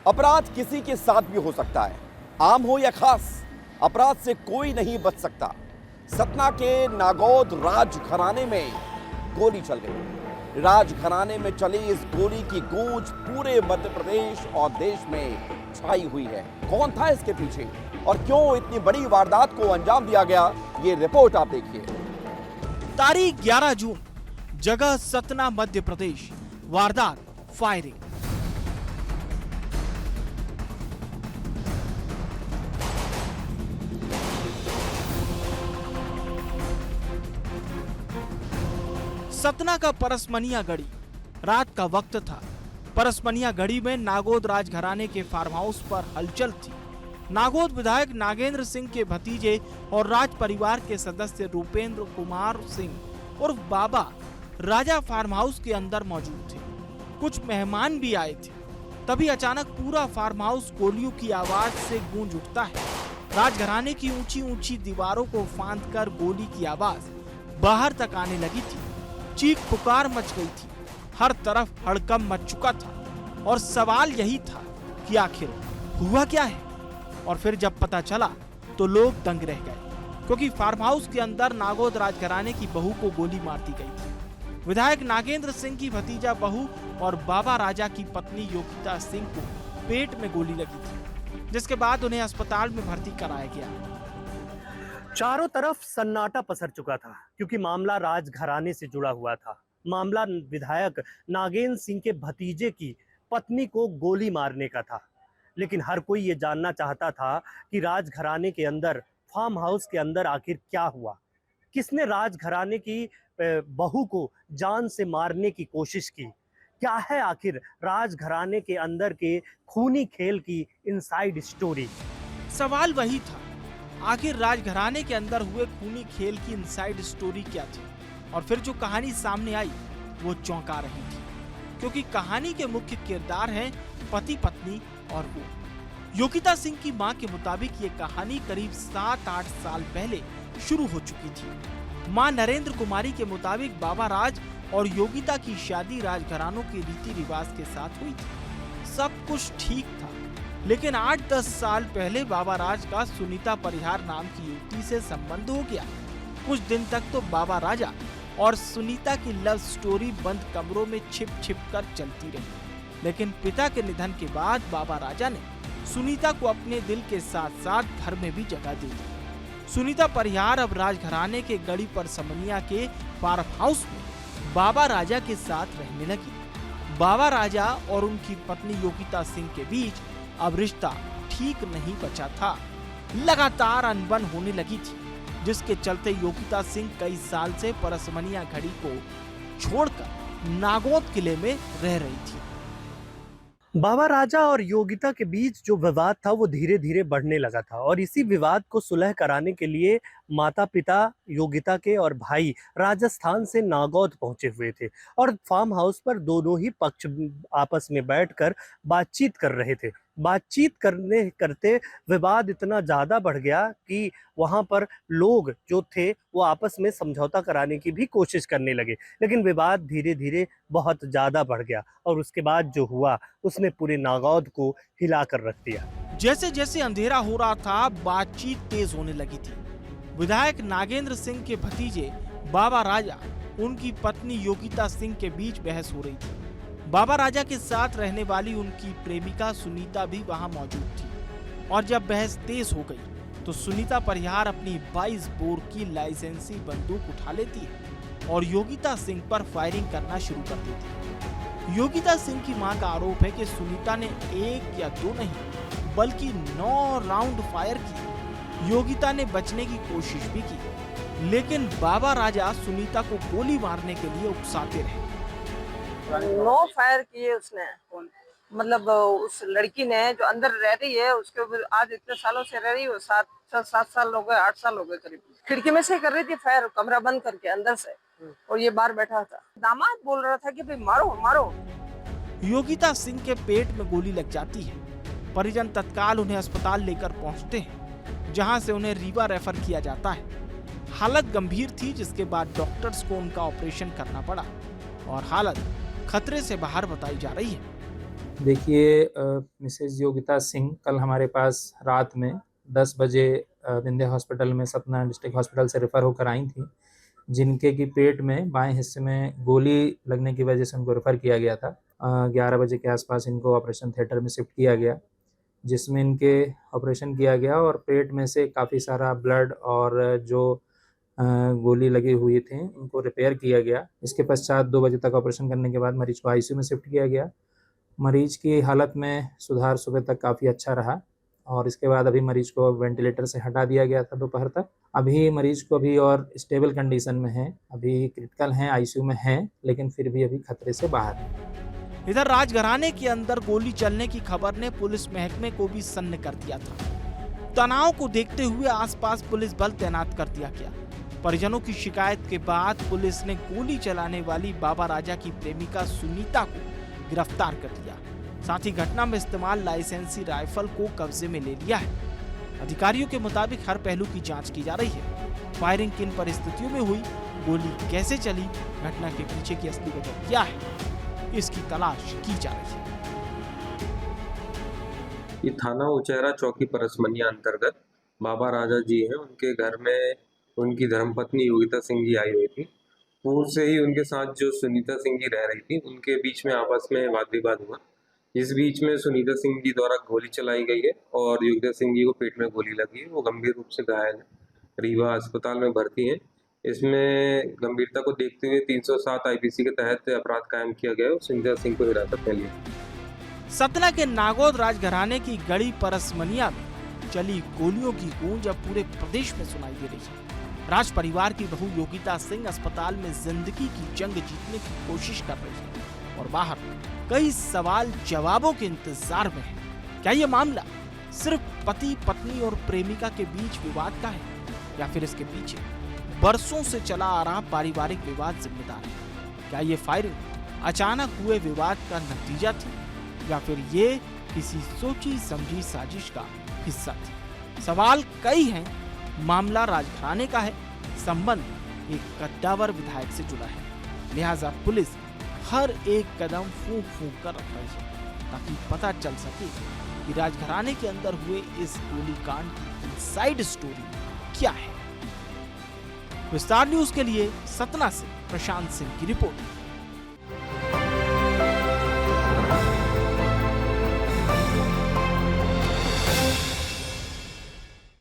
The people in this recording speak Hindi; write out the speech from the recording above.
अपराध किसी के साथ भी हो सकता है, आम हो या खास, अपराध से कोई नहीं बच सकता। सतना के नागौद राज घराने में गोली चल गई। राज घराने में चली इस गोली की गूंज पूरे मध्य प्रदेश और देश में छाई हुई है। कौन था इसके पीछे और क्यों इतनी बड़ी वारदात को अंजाम दिया गया, ये रिपोर्ट आप देखिए। तारीख 11 जून, जगह सतना मध्य प्रदेश, वारदात फायरिंग। सतना का परसमनिया गढ़ी, रात का वक्त था। परसमनिया गढ़ी में नागौद राजघराने के फार्म हाउस पर हलचल थी। नागौद विधायक नागेंद्र सिंह के भतीजे और राज परिवार के सदस्य रूपेंद्र कुमार सिंह उर्फ बाबा राजा फार्म हाउस के अंदर मौजूद थे। कुछ मेहमान भी आए थे। तभी अचानक पूरा फार्म हाउस गोलियों की आवाज से गूंज उठता है। राजघराने की ऊंची ऊंची दीवारों को फांदकर गोली की आवाज बाहर तक आने लगी थी। चीख पुकार मच गई थी। हर तरफ हड़कंप मच चुका था और सवाल यही था कि आखिर हुआ क्या है। और फिर जब पता चला तो लोग दंग रह गए, क्योंकि फार्म हाउस के अंदर नागौद राजघराने की बहू को गोली मार दी गई थी। विधायक नागेंद्र सिंह की भतीजा बहू और बाबा राजा की पत्नी योगिता सिंह को पेट में गोली लगी थी, जिसके बाद उन्हें अस्पताल में भर्ती कराया गया। चारों तरफ सन्नाटा पसर चुका था, क्योंकि मामला राजघराने से जुड़ा हुआ था। मामला विधायक नागेंद्र सिंह के भतीजे की पत्नी को गोली मारने का था। लेकिन हर कोई ये जानना चाहता था कि राजघराने के अंदर, फार्म हाउस के अंदर आखिर क्या हुआ, किसने राजघराने की बहू को जान से मारने की कोशिश की, क्या है आखिर राजघराने के अंदर के खूनी खेल की इनसाइड स्टोरी। सवाल वही था, आखिर राजघराने के अंदर हुए खूनी खेल की इनसाइड स्टोरी क्या थी। और फिर जो कहानी सामने आई वो चौंका रही थी, क्योंकि कहानी के मुख्य किरदार हैं पति पत्नी और वो। योगिता सिंह की मां के मुताबिक ये कहानी करीब 7-8 साल पहले शुरू हो चुकी थी। मां नरेंद्र कुमारी के मुताबिक बाबा राज और योगिता की शादी राजघरानों के रीति रिवाज के साथ हुई थी। सब कुछ ठीक था, लेकिन 8-10 साल पहले बाबा राज का सुनीता परिहार नाम की युवती से संबंध हो गया। कुछ दिन तक तो बाबा राजा और सुनीता की लव स्टोरी बंद कमरों में छिप छिप कर चलती रही। लेकिन पिता के निधन के बाद बाबा राजा ने सुनीता को अपने दिल के साथ साथ घर में भी जगह दी। सुनीता परिहार अब राजघराने के गढ़ी परसमनिया के फार्म हाउस में बाबा राजा के साथ रहने लगी। बाबा राजा और उनकी पत्नी योगिता सिंह के बीच अब रिश्ता ठीक नहीं बचा था। लगातार अनबन होने लगी थी, जिसके चलते योगिता सिंह कई साल से परसमनिया गढ़ी को छोड़कर नागौद किले में रह रही थी। बाबा राजा और योगिता के बीच जो विवाद था वो धीरे धीरे बढ़ने लगा था, और इसी विवाद को सुलह कराने के लिए माता पिता योगिता के और भाई राजस्थान से नागौद पहुंचे हुए थे, और फार्म हाउस पर दोनों ही पक्ष आपस में बैठकर बातचीत कर रहे थे। बातचीत करते विवाद इतना ज़्यादा बढ़ गया कि वहाँ पर लोग जो थे वो आपस में समझौता कराने की भी कोशिश करने लगे। लेकिन विवाद धीरे धीरे बहुत ज़्यादा बढ़ गया, और उसके बाद जो हुआ उसने पूरे नागौद को हिला कर रख दिया। जैसे जैसे अंधेरा हो रहा था, बातचीत तेज होने लगी थी। विधायक नागेंद्र सिंह के भतीजे बाबा राजा, उनकी पत्नी योगिता सिंह के बीच बहस हो रही थी। बाबा राजा के साथ रहने वाली उनकी प्रेमिका सुनीता भी वहां मौजूद थी, और जब बहस तेज हो गई तो सुनीता परिहार अपनी 22 बोर की लाइसेंसी बंदूक उठा लेती है और योगिता सिंह पर फायरिंग करना शुरू कर देती है। योगिता सिंह की मां का आरोप है कि सुनीता ने 1 या 2 नहीं बल्कि 9 राउंड फायर किए। योगिता ने बचने की कोशिश भी की, लेकिन बाबा राजा सुनीता को गोली मारने के लिए उकसाते रहे। 9 फायर किए उसने, मतलब उस लड़की ने जो अंदर रह रही है उसके ऊपर। आज इतने सालों से रह रही है, 7 साल हो गए, 8 साल हो गए करीब। खिड़की में से कर रही थी फायर, कमरा बंद करके अंदर से, और ये बाहर बैठा था। दामाद बोल रहा था कि भाई मारो मारो। योगिता सिंह के पेट में गोली लग जाती है। परिजन तत्काल उन्हें अस्पताल लेकर पहुंचते हैं, जहां से उन्हें रीवा रेफर किया जाता है। हालत गंभीर थी, जिसके बाद डॉक्टर्स को उनका ऑपरेशन करना पड़ा और हालत खतरे से बाहर बताई जा रही है। देखिए मिसेज योगिता सिंह कल हमारे पास रात में 10 बजे विंध्य हॉस्पिटल में, सतना डिस्ट्रिक्ट हॉस्पिटल से रेफ़र होकर आई थी, जिनके की पेट में बाएं हिस्से में गोली लगने की वजह से उनको रेफ़र किया गया था। 11 बजे के आसपास इनको ऑपरेशन थिएटर में शिफ्ट किया गया, जिसमें इनके ऑपरेशन किया गया और पेट में से काफ़ी सारा ब्लड और जो गोली लगी हुई थी उनको रिपेयर किया गया। इसके पश्चात 2 बजे तक ऑपरेशन करने के बाद मरीज को आईसीयू में शिफ्ट किया गया। मरीज की हालत में सुधार सुबह तक काफ़ी अच्छा रहा और इसके बाद अभी मरीज को वेंटिलेटर से हटा दिया गया था दोपहर तक। अभी मरीज को अभी और स्टेबल कंडीशन में है, अभी क्रिटिकल हैं, आईसीयू में हैं, लेकिन फिर भी अभी खतरे से बाहर है। इधर राजघराने के अंदर गोली चलने की खबर ने पुलिस महकमे को भी सन्न कर दिया था। तनाव को देखते हुए आसपास पुलिस बल तैनात कर दिया गया। परिजनों की शिकायत के बाद पुलिस ने गोली चलाने वाली बाबा राजा की प्रेमिका सुनीता को गिरफ्तार कर लिया। साथ ही घटना में इस्तेमाल लाइसेंसी राइफल को कब्जे में ले लिया है। अधिकारियों के मुताबिक हर पहलू की जांच की जा रही है। फायरिंग किन परिस्थितियों में हुई, गोली कैसे चली, घटना के पीछे की असली वजह क्या है, इसकी तलाश की जा रही है। ये थाना उचेहरा चौकी परसमनिया अंतर्गत बाबा राजा जी हैं। उनके घर में उनकी धर्मपत्नी योगिता सिंह जी आई हुई थी। पूर्व से ही उनके साथ जो सुनीता सिंह जी रह रही थी, उनके बीच में आपस में वाद विवाद हुआ। इस बीच में सुनीता सिंह जी द्वारा गोली चलाई गई है और योगिता सिंह जी को पेट में गोली लगी है। वो गंभीर रूप से घायल है, रीवा अस्पताल में भर्ती हैं। इसमें गंभीरता को देखते हुए 307 आईपीसी के तहत अपराध कायम किया गया है और सुनीता सिंह को हिरासत में लिया। सतना के नागौद राजघराने की गढ़ी परसमनिया में चली गोलियों की गूंज अब पूरे प्रदेश में सुनाई दे रही है। राज परिवार की बहू योगिता सिंह अस्पताल में जिंदगी की जंग जीतने की कोशिश कर रही है और बाहर कई सवाल जवाबों के इंतजार में है। क्या ये मामला सिर्फ पति पत्नी और प्रेमिका के बीच विवाद का है या फिर इसके पीछे बरसों से चला आ रहा पारिवारिक विवाद जिम्मेदार है? क्या ये फायरिंग अचानक हुए विवाद का नतीजा थी या फिर ये किसी सोची समझी साजिश का हिस्सा थी? सवाल कई हैं। मामला राजघराने का है, संबंध एक कद्दावर विधायक से जुड़ा है, लिहाजा पुलिस हर एक कदम फूंक फूंक कर रख रही है ताकि पता चल सके कि राजघराने के अंदर हुए इस गोलीकांड की इनसाइड स्टोरी क्या है। विस्तार न्यूज के लिए सतना से प्रशांत सिंह की रिपोर्ट।